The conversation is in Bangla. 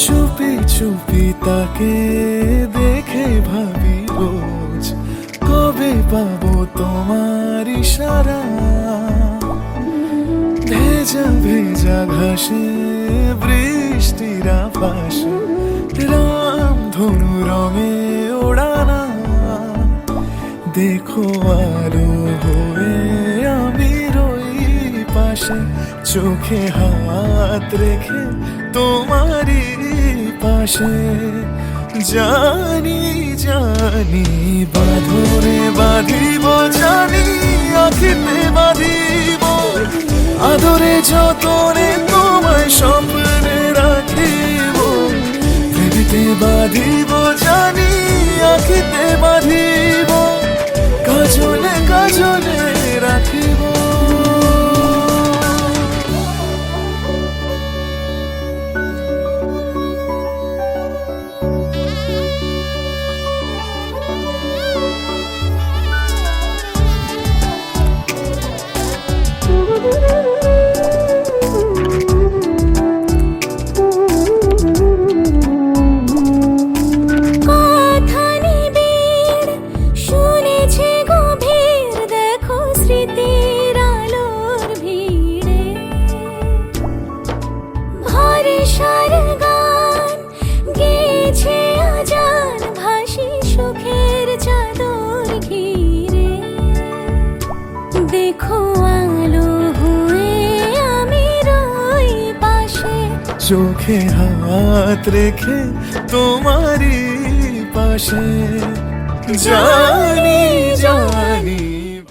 চুপি চুপি তাকে দেখে ভাবি রোজ, কবে পাবো তোমার ইশারা। ভেজা ভেজা ঘাসে বৃষ্টির আভাসে রামধনু রঙে ওড়ানা। দেখো আলো হয়ে আমি রই পাশে, চোখে হাত রেখে তোমারই পাশে। জানি জানি বাঁধরে বাঁধিব, জানি আখিতে বাঁধিব, আদরে যতনে তোমায় স্বপ্নে রাখিব। হৃদিতে বাঁধিব, জানি আখিতে বাঁধিব, কাজলে কাজলে রাখিব। দেখো আলো হয়ে আমি রই পাশে, চোখে হাত রেখে তোমারই পাশে। জানি জানি